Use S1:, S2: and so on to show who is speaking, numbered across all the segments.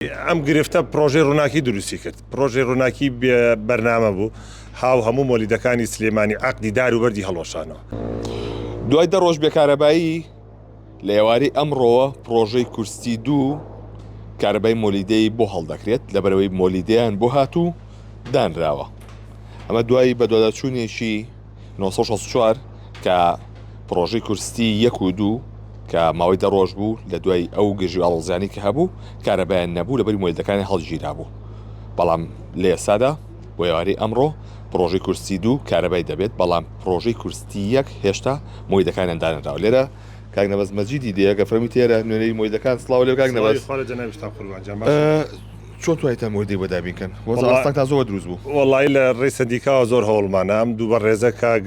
S1: ئەم گرفتە پرۆژەی ڕووناکی دروستی کرد. پرۆژەی ڕووناکی بەرنامە بوو هاو هەموو مۆلیدەکانی سلێمانی عەقدی دار و بەردی هەڵۆشانەوە.
S2: دوای 10 ڕۆژ بێکارەبایی لە ئێوارەی ئەمڕۆوە پرۆژەی کورستی 2 کارەبای مۆلیدەی بۆ هەڵدەکرێت لەبەرەوەی مۆلیدەیان بۆ هاتوو دانراوە. ئەمە دوای بەدواداچوونێکی 1964 کە پرۆژەی کورستی 1 و 2 کە ماوەی 10 ڕۆژ بوو لە دوای ئەو گژی ئاڵۆزیانی کە هەبوو کارەبایان نەبوو لەبەری مۆلیدەکانی هەڵگیرا بوو. بەڵام لە ئێستادا بۆ ئێوارەی ئەمڕۆ پرۆژەی کورستی 2 کارەبای دەبێت، بەڵام پرۆژەی کورستی 1 هێشتا مۆلیدەکانیان دانراوە. لێرە کاک نەبەز مەجیدی دیەکە فەرمی تێرە نوێنەی مۆلیدەکان سڵاو لێ کاک نەبەز. چۆن توانیتە مۆلیدەی بۆ دابینکەن؟ وەزارستان تا زۆر دروست بوو.
S1: وەڵی لە ڕێی سەندیکاوە زۆر هەوڵمانە ئەم دوو بەڕێزە کاک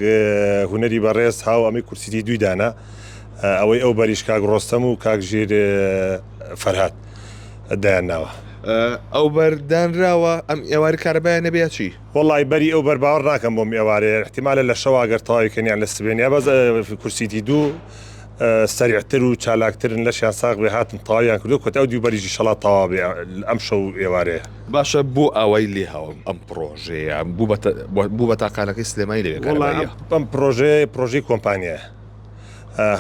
S1: هونەری بەڕێز هاو ئەمی کورسیتی دوی دانا ئەوەی ئەو بەریش کاک ڕۆستەم و کاک ژیر فەرهاد دایانناوە.
S2: ئەو بەردانراوە ئەم ئێواری کارەبایان نەبێت چی؟
S1: وەڵی بەری ئەو بەرباوەڕ ناکەم بۆم ئێوارەیە احتیمالە لە شەوا ئەگەر تەواویکەنیان لە سبێنیا بەس کورسیتی دوو سەریعتر و چالاکترن لەشیان ساغ بێ هاتن تەواویان کردو کۆت ئەو دوو بەریژی شەڵات تەواو بێ ئەم شەو ئێوارەیە.
S2: باشە بۆ ئەوەی لێ هاوم ئەم پرۆژەیە بوو بە تاقانەکەی سلێمانی لەوێ کارەباییە.
S1: ئەم پرۆژەی کۆمپانیایە.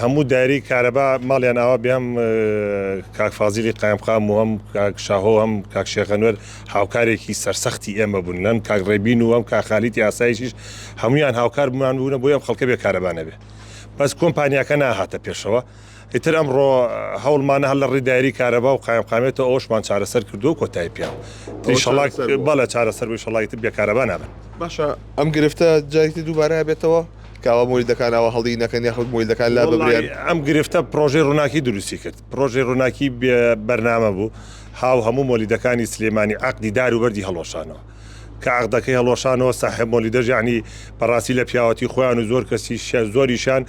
S1: هەموو دایری کارەبا ماڵیان ئاوا بێم کاک فازیلی قایمقام و هەم کاک شاهۆ هەم کاک شێخەنوێر هاوکارێکی سەرسەختی ئێمە بوون لەم کاک ڕێبین و ئەم کاک خالیتی ئاسایشیش هەمویان هاوکار بمان بوونە بۆ ئەم خەڵکە بێ کارەبا نەبێ. بەس کۆمپانیاکە ناهاتە پێشەوە. ئیتر ئەمڕۆ هەوڵمانە هەل لە ڕێی دایری کارەبا و قایمقامێتەوە ئەوشمان چارەسەر کردو و کۆتایی پیاوە. تریشەڵاک بەڵە چارەسەر بووی شەڵایتر بێ کارەبا نابن.
S2: باشە ئەم گرفتە جارێکی دووبارە بێتەوە؟ کاوە مۆلیدەکانەوە هەڵی نەکەن یاخود مۆلیدەکان لا ببرێن.
S1: ئەم گرفتە پرۆژەی ڕووناکی دروستی کرد. پرۆژەی ڕووناکی بەرنامە بوو هاو هەموو مۆلیدەکانی سلێمانی عەقدی دار و بەردی هەڵۆشانەوە. کە عەقدەکەی هەڵۆشانەوە ساحێب مۆلیدەژ یعنی بەڕاستی لە پیاوەتی خۆیان و زۆر کەسی زۆریشان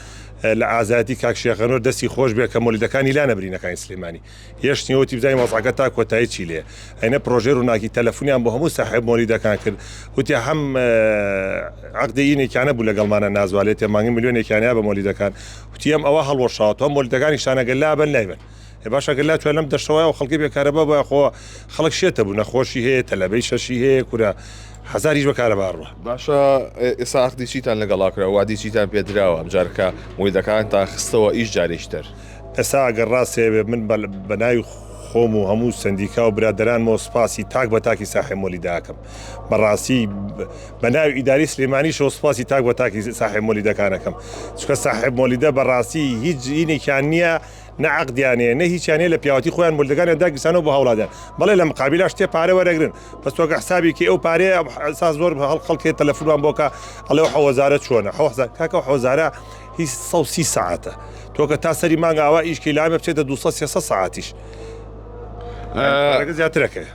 S1: لە ئازادی کاک شێخەنوێر دەستی خۆش بێ کە مۆلیدەکانی لا نەبرینەکانی سلێمانی. هێشتنیەوەتی بزای مۆزعەکە تا کۆتایی چی لێ. ئەینە پرۆژەی ڕووناکی تەلەفۆنیان بۆ هەموو ساحێب مۆلیدەکان کرد. وتی هەم عەقدەیینێکیانە بوو لەگەڵمانە نازوالێت مانگی ملیۆنێکیانیا بە مۆلیدەکان. وتی ئەم ئەوە هەڵوەشاوەوە مۆلیدەکانی شانەگەل لابن لایبن. باشە گەلا توێ لەم دەشەوەی و خەڵکی بێکارەبا بە خۆ خەڵک شێتە بوو نەخۆشی هەیە تەلەبەی شەشی هەیە کورە هەزاریش بەکارەبا ڕوە.
S2: باشە ئێستا عەقدی چیتان لەگەڵاکرا وادی چیتان پێدراوە ئەم جارکە مۆلیدەکان تا خستەوە ئیش جارێشتر.
S1: ئێستا ئەگەر ڕاستێ بێ من بەناوی خۆم و هەموو سندیکا و برادەرانمەوە سوپاسی تاک بە تاکی ساحێب مۆلیدەکەم. بەڕاستی بەناوی ئیداری سلێمانیشەوە سوپاسی تاک بە تاکی ساحێب مۆلیدەکانەکەم. چکە ساحێب مۆلیدە بەڕاستی هیچ ئینێکیان نییە نە عەقدیانەیە نە هیچیانەیە لە پیاوەتی خۆیان مۆلیدەکانیان داگیرسانەوە بۆ هەوڵادیان. بەڵێ لە مقابلە شتێ پارە وەرەگرن. بەس تۆکە حسابێکی ئەو پارەیە ئەساس زۆر خەڵکی تەلەفۆنمان بۆکە ئەڵێ حەوەزارە چۆنە کاکە حەوەزارە هیچ 130 ساعەتە. تۆکە تا سەری مانگە ئاوا ئیشکی لامە بچێتە 200-300 ساعەتیش. زیاترەکەی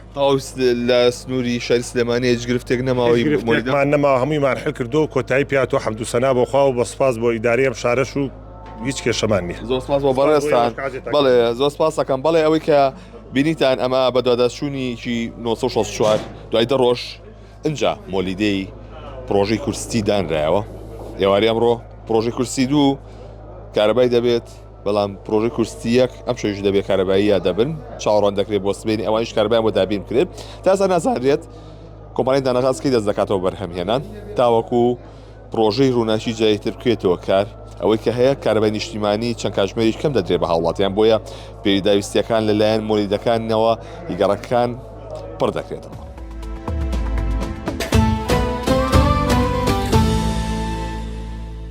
S2: لە سنووری شاری سلێمانی هیچ گرفتێک نەماوەی
S1: مۆلیدەمان نەماوە هەموویمان حل کردو و کۆتایی پیاتۆ حەمد و سەنا بۆ خوا و بە سوپاس بۆ ئیداری ئەم شارەش و هیچ کێشەمان نییە.
S2: زۆر سپاس بۆ بەڕێستان. بەڵێ زۆر سپاس دەکەم. بەڵێ ئەوەی کە بینیتان ئەمە بە دواداچوونیی 1964 دوای 10 ڕۆژ ئەنجا مۆلیدەی پرۆژەی کورستی دانرایەوە. ئێواری ئەمڕۆ پرۆژەی کورستی 2 کارەبای دەبێت، بەڵام پرۆژەی کورستی 1 ئەم شەویش دەبێت کارەباییە دەبن چاوەڕوان دەکرێت بۆ سبەینی ئەوانیش کارەبایان بۆ دابین کرێت. تا ئێستا نازانرێت کۆمپانیای دانەغازکەی دەست دەکاتەوە بەرهەمهێنان تاوەکو پرۆژەی ڕووناکی جاییتر بکرێتەوە کار. ئەوەی کە هەیە کارەبای نیشتیمانی چەند کاتژمێریش کەم دەدرێت بە هاوڵاتیان بۆیە پێویستیەکان لەلایەن مۆلیدەکانەوە هیگەڕەکان پڕ دەکرێتەوە.